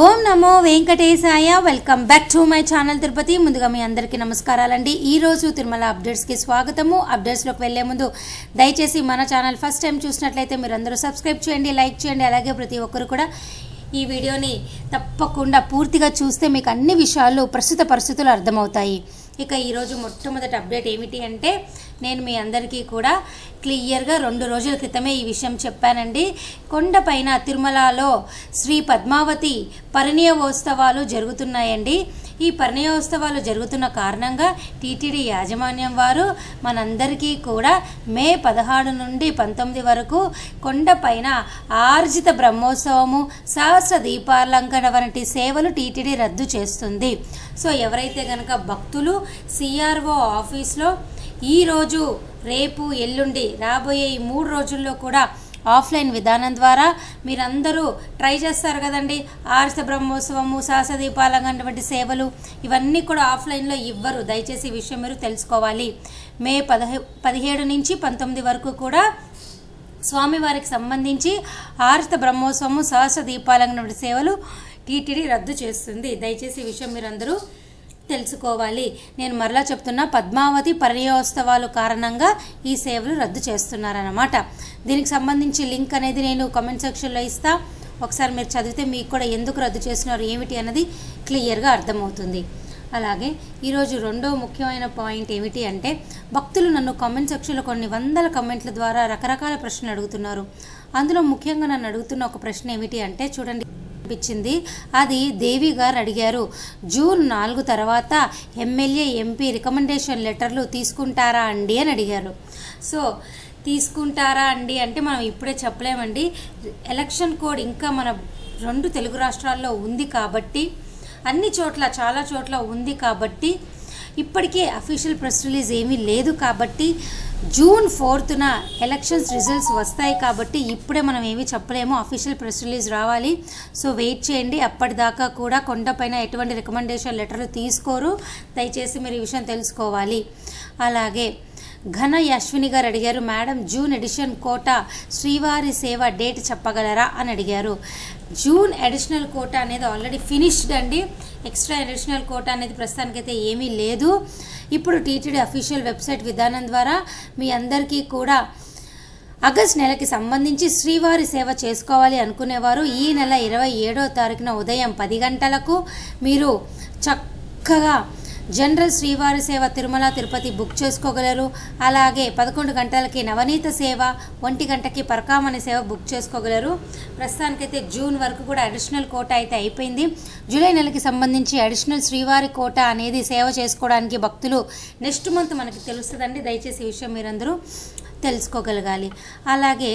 Om Namo Venkatesaya. Welcome back to my channel Tirupati. ముందుగా మీ అందరికీ నమస్కారాలండి. ఈరోజు తిరుమల అప్డేట్స్కి స్వాగతము. అప్డేట్స్లోకి వెళ్లే ముందు దయచేసి మన ఛానల్ ఫస్ట్ టైం చూసినట్లయితే మీరు అందరూ సబ్స్క్రైబ్ చేయండి, లైక్ చేయండి. అలాగే ప్రతి ఒక్కరు కూడా ఈ వీడియోని తప్పకుండా పూర్తిగా చూస్తే మీకు అన్ని విషయాలు ప్రస్తుత పరిస్థితులు అర్థమవుతాయి. ఇక ఈరోజు మొట్టమొదటి అప్డేట్ ఏమిటి అంటే, నేను మీ అందరికీ కూడా క్లియర్గా 2 రోజుల క్రితమే ఈ విషయం చెప్పానండి. కొండపైన తిరుమలలో శ్రీ పద్మావతి పరిణయోత్సవాలు జరుగుతున్నాయండి. ఈ పరిణయోత్సవాలు జరుగుతున్న కారణంగా టీటీడీ యాజమాన్యం వారు మనందరికీ కూడా మే 16 నుండి 19 వరకు కొండపైన ఆర్జిత బ్రహ్మోత్సవము, సహస్ర దీపాలంకరణ వంటి సేవలు టీటీడీ రద్దు చేస్తుంది. సో ఎవరైతే కనుక భక్తులు సిఆర్ఓ ఆఫీస్లో ఈరోజు, రేపు, ఎల్లుండి రాబోయే ఈ 3 రోజుల్లో కూడా ఆఫ్లైన్ విధానం ద్వారా మీరందరూ ట్రై చేస్తారు కదండి. ఆర్జిత బ్రహ్మోత్సవము, సహస్ర దీపాలంకరణ వంటి సేవలు ఇవన్నీ కూడా ఆఫ్లైన్లో ఇవ్వరు. దయచేసి ఈ విషయం మీరు తెలుసుకోవాలి. మే 17 నుంచి 19 వరకు కూడా స్వామివారికి సంబంధించి ఆర్జిత బ్రహ్మోత్సవము, సహస్ర దీపాలంకరణ వంటి సేవలు టీటీడీ రద్దు చేస్తుంది. దయచేసి ఈ విషయం మీరందరూ తెలుసుకోవాలి. నేను మరలా చెప్తున్నా, పద్మావతి పరిణయోత్సవాలు కారణంగా ఈ సేవలు రద్దు చేస్తున్నారన్నమాట. దీనికి సంబంధించి లింక్ అనేది నేను కామెంట్ సెక్షన్లో ఇస్తా. ఒకసారి మీరు చదివితే మీకు కూడా ఎందుకు రద్దు చేస్తున్నారు ఏమిటి అన్నది క్లియర్గా అర్థమవుతుంది. అలాగే ఈరోజు రెండో ముఖ్యమైన పాయింట్ ఏమిటి అంటే, భక్తులు నన్ను కామెంట్ సెక్షన్లో కొన్ని వందల కమెంట్ల ద్వారా రకరకాల ప్రశ్నలు అడుగుతున్నారు. అందులో ముఖ్యంగా నన్ను అడుగుతున్న ఒక ప్రశ్న ఏమిటి అంటే, చూడండి అనిపించింది. అది దేవి గారు అడిగారు, జూన్ 4 తర్వాత ఎమ్మెల్యే, ఎంపీ రికమెండేషన్ లెటర్లు తీసుకుంటారా అండి అని అడిగారు. సో తీసుకుంటారా అండి అంటే మనం ఇప్పుడే చెప్పలేమండి. ఎలక్షన్ కోడ్ ఇంకా మన 2 తెలుగు రాష్ట్రాల్లో ఉంది కాబట్టి, అన్ని చోట్ల చాలా చోట్ల ఉంది కాబట్టి, ఇప్పటికే అఫీషియల్ ప్రెస్ రిలీజ్ ఏమీ లేదు కాబట్టి, జూన్ 4న ఎలక్షన్స్ రిజల్ట్స్ వస్తాయి కాబట్టి ఇప్పుడే మనం ఏమీ చెప్పలేము. అఫీషియల్ ప్రెస్ రిలీజ్ రావాలి. సో వెయిట్ చేయండి. అప్పటిదాకా కూడా కొండపైన ఎటువంటి రికమెండేషన్ లెటర్లు తీసుకోరు. దయచేసి మీరు ఈ విషయం తెలుసుకోవాలి. అలాగే ఘన అశ్విని గారు అడిగారు, మేడం జూన్ ఎడిషన్ కోటా శ్రీవారి సేవ డేట్ చెప్పగలరా అని అడిగారు. జూన్ అడిషనల్ కోటా అనేది ఆల్రెడీ ఫినిష్డ్ అండి. ఎక్స్ట్రా అడిషనల్ కోటా అనేది ప్రస్తుతానికైతే ఏమీ లేదు. ఇప్పుడు టీటీడీ అఫీషియల్ వెబ్సైట్ విధానం ద్వారా మీ అందరికీ కూడా ఆగస్ట్ నెలకి సంబంధించి శ్రీవారి సేవ చేసుకోవాలి అనుకునేవారు ఈ నెల 27వ తారీఖున ఉదయం 10 గంటలకు మీరు చక్కగా జనరల్ శ్రీవారి సేవ తిరుమల తిరుపతి బుక్ చేసుకోగలరు. అలాగే 11 గంటలకి నవనీత సేవ, 1 గంటకి పరకామణి సేవ బుక్ చేసుకోగలరు. ప్రస్తుతానికైతే జూన్ వరకు కూడా అడిషనల్ కోటా అయితే అయిపోయింది. జూలై నెలకి సంబంధించి అడిషనల్ శ్రీవారి కోటా అనేది సేవ చేసుకోవడానికి భక్తులు నెక్స్ట్ మంత్ మనకి తెలుస్తుందండి. దయచేసి ఈ విషయం మీరందరూ తెలుసుకోగలగాలి. అలాగే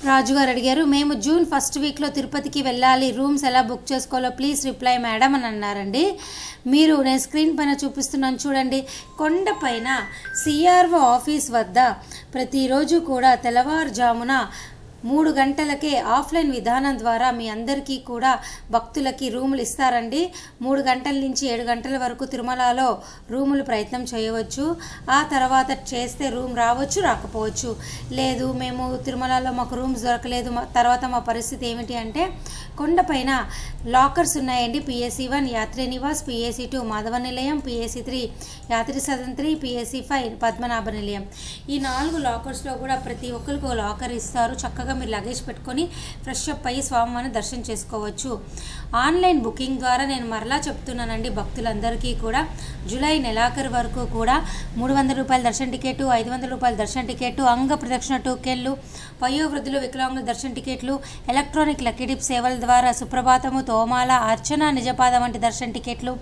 రాజు గారు అడిగారు, మేము జూన్ 1st వీక్లో తిరుపతికి వెళ్ళాలి, రూమ్స్ ఎలా బుక్ చేసుకోవాలో ప్లీజ్ రిప్లై మేడం అని అన్నారండి. మీరు నేను స్క్రీన్ పైన చూపిస్తున్నాను చూడండి. కొండపైన సిఆర్ఓ ఆఫీస్ వద్ద ప్రతిరోజు కూడా తెల్లవారుజామున 3 గంటలకే ఆఫ్లైన్ విధానం ద్వారా మీ అందరికీ కూడా భక్తులకి రూములు ఇస్తారండి. 3 గంటల నుంచి 7 గంటల వరకు తిరుమలలో రూములు ప్రయత్నం చేయవచ్చు. ఆ తర్వాత చేస్తే రూమ్ రావచ్చు, రాకపోవచ్చు. లేదు మేము తిరుమలలో మాకు రూమ్స్ దొరకలేదు, తర్వాత మా పరిస్థితి ఏమిటి అంటే, కొండపైన లాకర్స్ ఉన్నాయండి. PAC 1 యాత్రి నివాస్, PAC 2 మాధవ నిలయం, PAC 3 యాత్రి సదన్ 3, PAC 5 పద్మనాభ నిలయం. ఈ 4 లాకర్స్లో కూడా ప్రతి ఒక్కరికి ఒక లాకర్ ఇస్తారు. చక్కగా మీరు లగేజ్ పెట్టుకొని ఫ్రెష్ అప్ అయ్యి స్వామివారిని దర్శనం చేసుకోవచ్చు. ఆన్లైన్ బుకింగ్ ద్వారా నేను మరలా చెప్తున్నానండి భక్తులందరికీ కూడా, జూలై నెలాఖరు వరకు కూడా 300 రూపాయల దర్శన టికెట్, 500 రూపాయల దర్శన టికెట్, అంగ ప్రదక్షిణ టోకెన్లు, వయోవృద్ధులు, వికలాంగుల దర్శన టికెట్లు, ఎలక్ట్రానిక్ లక్కీ డిప్ సేవల ద్వారా సుప్రభాతము, తోమాల, అర్చన, నిజపాద వంటి దర్శన టికెట్లు,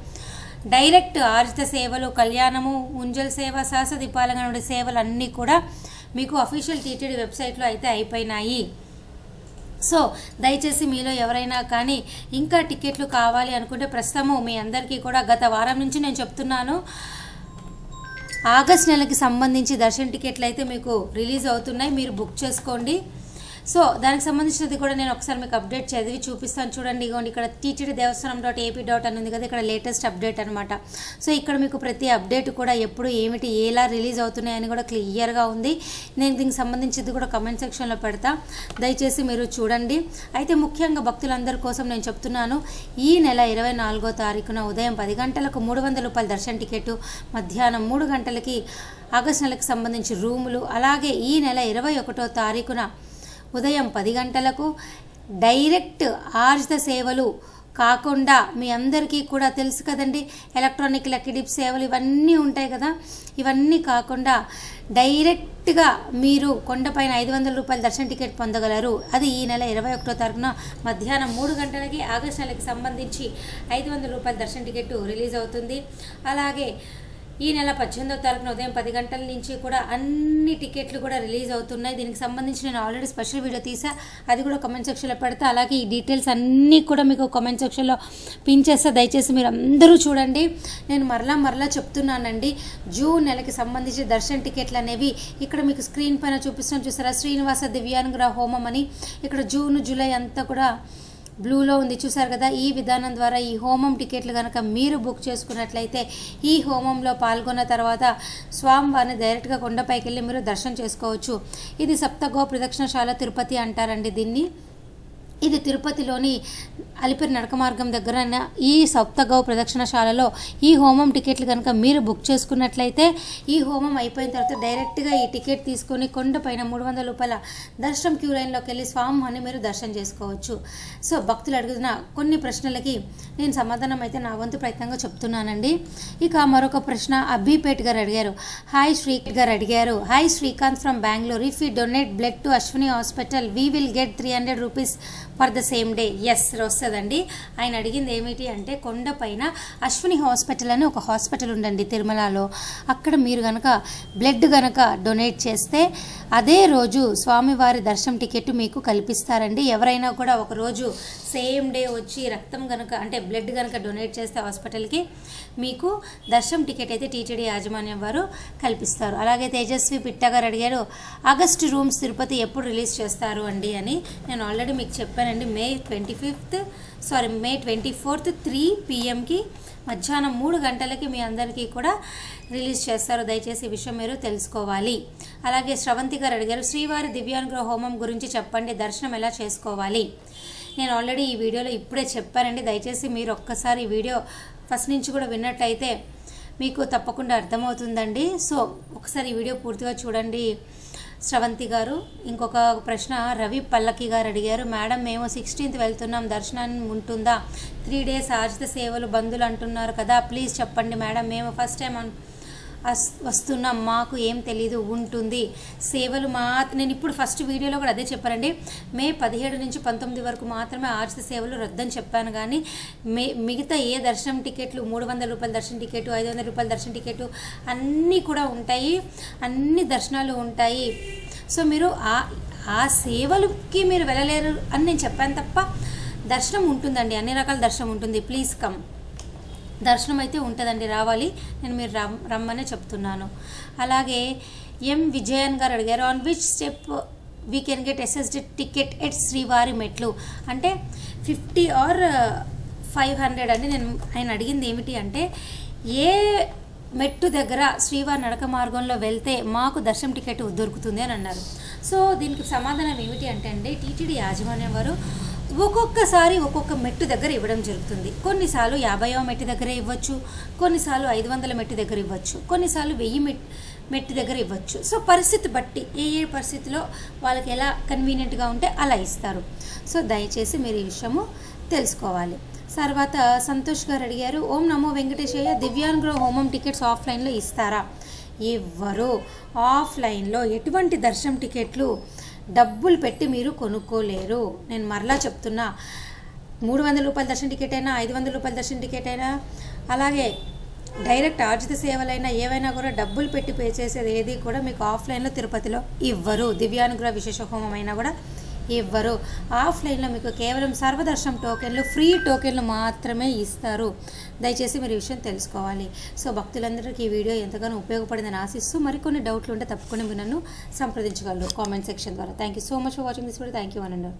డైరెక్ట్ ఆర్జిత సేవలు, కళ్యాణము, ఉంజల్ సేవ, సహస్ర దీపాలంకరణ వంటి సేవలు అన్నీ కూడా మీకు అఫీషియల్ టీటీడీ వెబ్సైట్లో అయితే అయిపోయినాయి. సో దయచేసి మీలో ఎవరైనా కానీ ఇంకా టికెట్లు కావాలి అనుకుంటే, ప్రస్తుతము మీ అందరికీ కూడా గత వారం నుంచి నేను చెప్తున్నాను, ఆగస్ట్ నెలకి సంబంధించి దర్శన టికెట్లు అయితే మీకు రిలీజ్ అవుతున్నాయి, మీరు బుక్ చేసుకోండి. సో దానికి సంబంధించినది కూడా నేను ఒకసారి మీకు అప్డేట్ చదివి చూపిస్తాను చూడండి. ఇగోండి ఇక్కడ ttddevastanam.ap అని ఉంది కదా, ఇక్కడ లేటెస్ట్ అప్డేట్ అనమాట. సో ఇక్కడ మీకు ప్రతి అప్డేట్ కూడా ఎప్పుడు ఏమిటి ఎలా రిలీజ్ అవుతున్నాయని కూడా క్లియర్గా ఉంది. నేను దీనికి సంబంధించింది కూడా కమెంట్ సెక్షన్లో పెడతా, దయచేసి మీరు చూడండి. అయితే ముఖ్యంగా భక్తులందరి కోసం నేను చెప్తున్నాను, ఈ నెల 24వ తారీఖున ఉదయం 10 గంటలకు 300 రూపాయల దర్శన టికెట్, మధ్యాహ్నం 3 గంటలకి ఆగస్టు నెలకు సంబంధించి రూములు, అలాగే ఈ నెల 21వ తారీఖున ఉదయం 10 గంటలకు డైరెక్ట్ ఆర్జిత సేవలు కాకుండా మీ అందరికీ కూడా తెలుసు కదండి, ఎలక్ట్రానిక్ లక్కీ డిప్ సేవలు ఇవన్నీ ఉంటాయి కదా, ఇవన్నీ కాకుండా డైరెక్ట్గా మీరు కొండపైన 500 రూపాయల దర్శన టికెట్ పొందగలరు. అది ఈ నెల 21వ తారీఖున మధ్యాహ్నం 3 గంటలకి ఆగస్టు నెలకి సంబంధించి 500 రూపాయల దర్శన టికెట్ రిలీజ్ అవుతుంది. అలాగే ఈ నెల 18వ తారీఖున ఉదయం 10 గంటల నుంచి కూడా అన్ని టికెట్లు కూడా రిలీజ్ అవుతున్నాయి. దీనికి సంబంధించి నేను ఆల్రెడీ స్పెషల్ వీడియో తీసా, అది కూడా కామెంట్ సెక్షన్లో పెడతా. అలాగే ఈ డీటెయిల్స్ అన్నీ కూడా మీకు కామెంట్ సెక్షన్లో పిన్ చేస్తా, దయచేసి మీరు అందరూ చూడండి. నేను మరలా చెప్తున్నానండి, జూన్ నెలకి సంబంధించి దర్శన టికెట్లు అనేవి ఇక్కడ మీకు స్క్రీన్ పైన చూపిస్తున్నాను చూసారా, శ్రీనివాస దివ్యానుగ్రహ హోమం అని. ఇక్కడ జూన్ జూలై అంతా కూడా బ్లూలో ఉంది చూసారు కదా. ఈ విధానం ద్వారా ఈ హోమం టికెట్లు కనుక మీరు బుక్ చేసుకున్నట్లయితే ఈ హోమంలో పాల్గొన్న తర్వాత స్వామివారిని డైరెక్ట్గా కొండపైకి వెళ్ళి మీరు దర్శనం చేసుకోవచ్చు. ఇది సప్తగో ప్రదక్షిణశాల తిరుపతి అంటారండి దీన్ని. ఇది తిరుపతిలోని అలిపిరి నడక మార్గం దగ్గర ఈ సప్తగౌ ప్రదక్షిణశాలలో ఈ హోమం టికెట్లు కనుక మీరు బుక్ చేసుకున్నట్లయితే ఈ హోమం అయిపోయిన తర్వాత డైరెక్ట్గా ఈ టికెట్ తీసుకొని కొండపైన 300 రూపాయల దర్శనం క్యూ లైన్లోకి వెళ్ళి స్వామిని మీరు దర్శనం చేసుకోవచ్చు. సో భక్తులు అడుగుతున్న కొన్ని ప్రశ్నలకి నేను సమాధానం అయితే నా వంతు ప్రయత్నంగా చెప్తున్నానండి. ఇక మరొక ప్రశ్న అబ్బిపేట్ గారు అడిగారు. హాయ్ శ్రీకాంత్ గారు అడిగారు. Hi Srikanth from Bengaluru, if you donate blood to Ashwini hospital we will get 300 rupees for the same day. Yes వస్తుందండి. ఆయన అడిగింది ఏమిటి అంటే, కొండపైన అశ్విని హాస్పిటల్ అని ఒక హాస్పిటల్ ఉండండి తిరుమలలో, అక్కడ మీరు కనుక బ్లడ్ కనుక డొనేట్ చేస్తే అదే రోజు స్వామివారి దర్శనం టికెట్ మీకు కల్పిస్తారండి. ఎవరైనా కూడా ఒకరోజు సేమ్ డే వచ్చి రక్తం కనుక అంటే బ్లడ్ కనుక డొనేట్ చేస్తే హాస్పిటల్కి మీకు దర్శనం టికెట్ అయితే టీటీడీ యాజమాన్యం వారు కల్పిస్తారు. అలాగే తేజస్వి పిట్ట గారు అడిగారు, ఆగస్ట్ రూమ్స్ తిరుపతి ఎప్పుడు రిలీజ్ చేస్తారు అండి అని. నేను ఆల్రెడీ మీకు చెప్పానండి, మే 24th 3 PM మధ్యాహ్నం 3 గంటలకి మీ అందరికీ కూడా రిలీజ్ చేస్తారు. దయచేసి ఈ విషయం మీరు తెలుసుకోవాలి. అలాగే శ్రవంతి గారు అడిగారు, శ్రీవారి దివ్యానుగ్రహ హోమం గురించి చెప్పండి, దర్శనం ఎలా చేసుకోవాలి. నేను ఆల్రెడీ ఈ వీడియోలో ఇప్పుడే చెప్పానండి, దయచేసి మీరు ఒక్కసారి ఈ వీడియో ఫస్ట్ నుంచి కూడా విన్నట్టయితే మీకు తప్పకుండా అర్థమవుతుందండి. సో ఒకసారి ఈ వీడియో పూర్తిగా చూడండి శ్రవంతి గారు. ఇంకొక ప్రశ్న రవి పల్లకి గారు అడిగారు, మేడం మేము 16th వెళ్తున్నాం, దర్శనాన్ని ఉంటుందా? 3 days ఆర్జిత సేవలు బంధువులు అంటున్నారు కదా, ప్లీజ్ చెప్పండి మేడం, మేము ఫస్ట్ టైం వస్తున్నాం, మాకు ఏం తెలీదు. ఉంటుంది సేవలు నేను ఇప్పుడు ఫస్ట్ వీడియోలో కూడా అదే చెప్పారండి, మే 17 నుంచి 19 వరకు మాత్రమే ఆర్జిత సేవలు రద్దని చెప్పాను. కానీ మిగతా ఏ దర్శనం టికెట్లు 300 రూపాయల దర్శన టికెట్, 500 రూపాయల దర్శన టికెట్ అన్నీ కూడా ఉంటాయి, అన్ని దర్శనాలు ఉంటాయి. సో మీరు ఆ సేవలకి మీరు వెళ్ళలేరు అని నేను చెప్పాను తప్ప దర్శనం ఉంటుందండి, అన్ని రకాల దర్శనం ఉంటుంది. ప్లీజ్ కమ్, దర్శనం అయితే ఉంటుందండి, రావాలి. నేను మీరు రమ్మనే చెప్తున్నాను. అలాగే ఎం విజయన్ గారు అడిగారు, on which step we can get SSD ticket at శ్రీవారి మెట్లు అంటే 50 or 500 అండి. నేను ఆయన అడిగింది ఏమిటి అంటే, ఏ మెట్టు దగ్గర శ్రీవారి నడక మార్గంలో వెళ్తే మాకు దర్శనం టికెట్ దొరుకుతుంది అని అన్నారు. సో దీనికి సమాధానం ఏమిటి అంటే అండి, టీటీడీ యాజమాన్యం వారు ఒక్కొక్కసారి ఒక్కొక్క మెట్టు దగ్గర ఇవ్వడం జరుగుతుంది. కొన్నిసార్లు 50వ మెట్టు దగ్గర ఇవ్వచ్చు, కొన్నిసార్లు 500 మెట్టు దగ్గర ఇవ్వచ్చు, కొన్నిసార్లు 1000 మెట్టు దగ్గర ఇవ్వచ్చు. సో పరిస్థితి బట్టి ఏ పరిస్థితిలో వాళ్ళకి ఎలా కన్వీనియంట్గా ఉంటే అలా ఇస్తారు. సో దయచేసి మీరు ఈ విషయము తెలుసుకోవాలి. తర్వాత సంతోష్ గారు అడిగారు, ఓం నమో వెంకటేశయ్య, దివ్యానుగ్రహ హోమం టికెట్స్ ఆఫ్లైన్లో ఇస్తారా? ఇవ్వరు. ఆఫ్లైన్లో ఎటువంటి దర్శనం టికెట్లు డబ్బులు పెట్టి మీరు కొనుక్కోలేరు. నేను మరలా చెప్తున్నా, 300 రూపాయల దర్శన టికెట్ అయినా, 500 రూపాయల దర్శన టికెట్ అయినా, అలాగే డైరెక్ట్ ఆర్జిత సేవలైనా ఏవైనా కూడా డబ్బులు పెట్టి పే చేసేది ఏది కూడా మీకు ఆఫ్లైన్లో తిరుపతిలో ఇవ్వరు. దివ్యానుగ్రహ విశేష హోమం అయినా కూడా ఇవ్వరు. ఆఫ్లైన్లో మీకు కేవలం సర్వదర్శనం టోకెన్లు, ఫ్రీ టోకెన్లు మాత్రమే ఇస్తారు. దయచేసి మీరు ఈ విషయం తెలుసుకోవాలి. సో భక్తులందరికీ ఈ వీడియో ఎంతగానో ఉపయోగపడిందని ఆశిస్తూ మరికొన్ని డౌట్లు ఉంటే తప్పకుండా మీరు నన్ను సంప్రదించగలరు కామెంట్ సెక్షన్ ద్వారా. Thank you so much for watching this video. Thank you one and all.